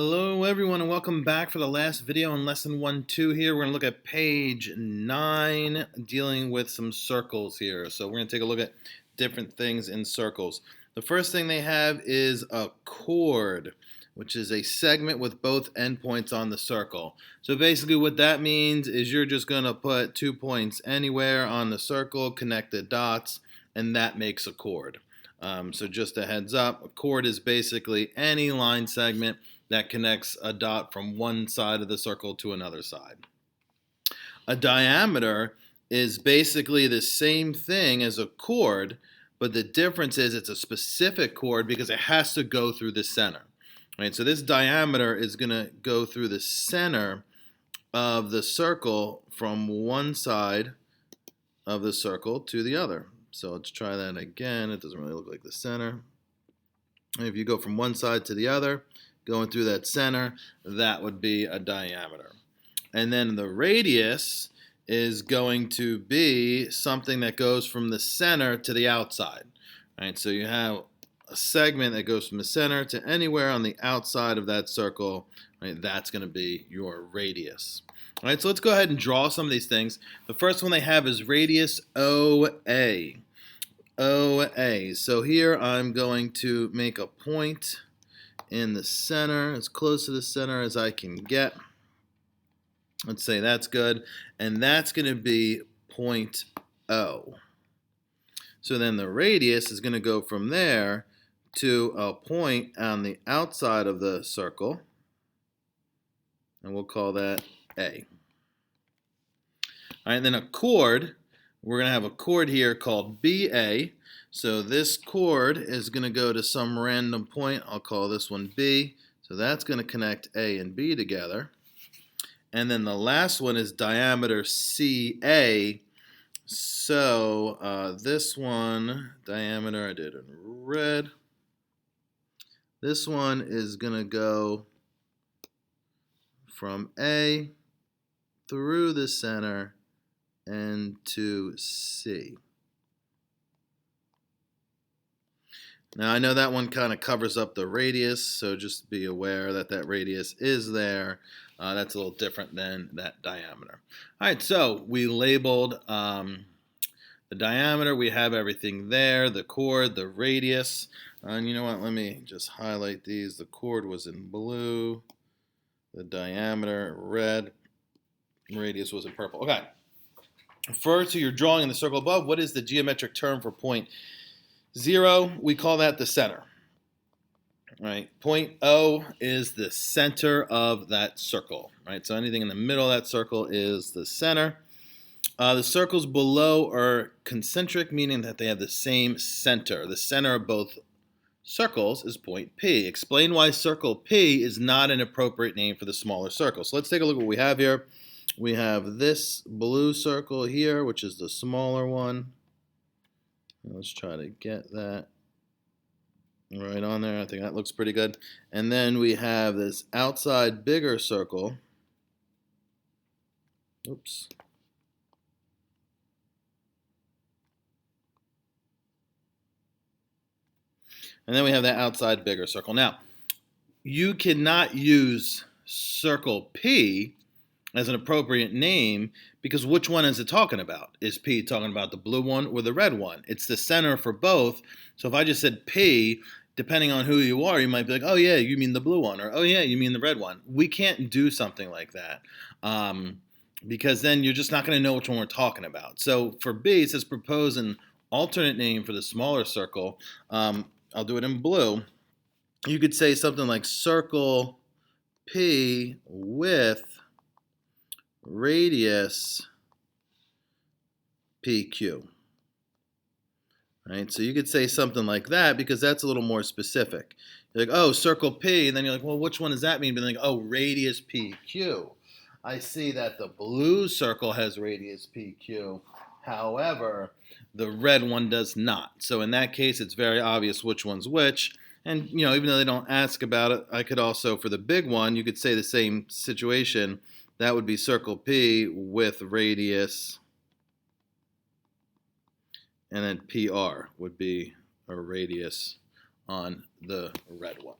Hello everyone and welcome back for the last video in lesson 1-2 here. We're going to look at page 9 dealing with some circles here. So we're going to take a look at different things in circles. The first thing they have is a chord, which is a segment with both endpoints on the circle. So basically what that means is you're just going to put 2 points anywhere on the circle, connect the dots, and that makes a chord. So just a heads up, a chord is basically any line segment that connects a dot from one side of the circle to another side. A diameter is basically the same thing as a chord, but the difference is it's a specific chord because it has to go through the center. Right? So this diameter is going to go through the center of the circle from one side of the circle to the other. So let's try that again. It doesn't really look like the center. If you go from one side to the other, going through that center, that would be a diameter. And then the radius is going to be something that goes from the center to the outside. Right? So you have a segment that goes from the center to anywhere on the outside of that circle. Right? That's going to be your radius. All right, so let's go ahead and draw some of these things. The first one they have is radius OA. OA. So here I'm going to make a point in the center, as close to the center as I can get. Let's say that's good. And that's going to be point O. So then the radius is going to go from there to a point on the outside of the circle. And we'll call that A. All right, then a chord. We're going to have a chord here called BA. So this chord is going to go to some random point. I'll call this one B. So that's going to connect A and B together. And then the last one is diameter CA. So this one, diameter I did in red. This one is going to go from A through the center and to C. Now I know that one kind of covers up the radius, so just be aware that that radius is there. That's a little different than that diameter. All right, so we labeled the diameter. We have everything there, the chord, the radius. And you know what, let me just highlight these. The chord was in blue, the diameter red, radius was in purple. Okay. Refer to your drawing in the circle above. What is the geometric term for point 0? We call that the center. Right. Point O is the center of that circle. Right. So anything in the middle of that circle is the center. The circles below are concentric, meaning that they have the same center. The center of both circles is point P. Explain why circle P is not an appropriate name for the smaller circle. So let's take a look at what we have here. We have this blue circle here, which is the smaller one. Let's try to get that right on there. I think that looks pretty good. And then we have this outside bigger circle. Oops. And then we have that outside bigger circle. Now, you cannot use circle P as an appropriate name because which one is it talking about? Is P talking about the blue one or the red one? It's the center for both. So if I just said P, depending on who you are, you might be like, oh yeah, you mean the blue one, or oh yeah, you mean the red one. We can't do something like that because then you're just not going to know which one we're talking about. So for B, it says propose an alternate name for the smaller circle. I'll do it in blue. You could say something like circle P with radius PQ. Right? So you could say something like that because that's a little more specific. You're like, oh, circle P, and then you're like, well, which one does that mean? But then like, oh, radius PQ. I see that the blue circle has radius PQ. However, the red one does not. So in that case, it's very obvious which one's which. And, you know, even though they don't ask about it, I could also, for the big one, you could say the same situation. That would be circle P with radius, and then PR would be a radius on the red one.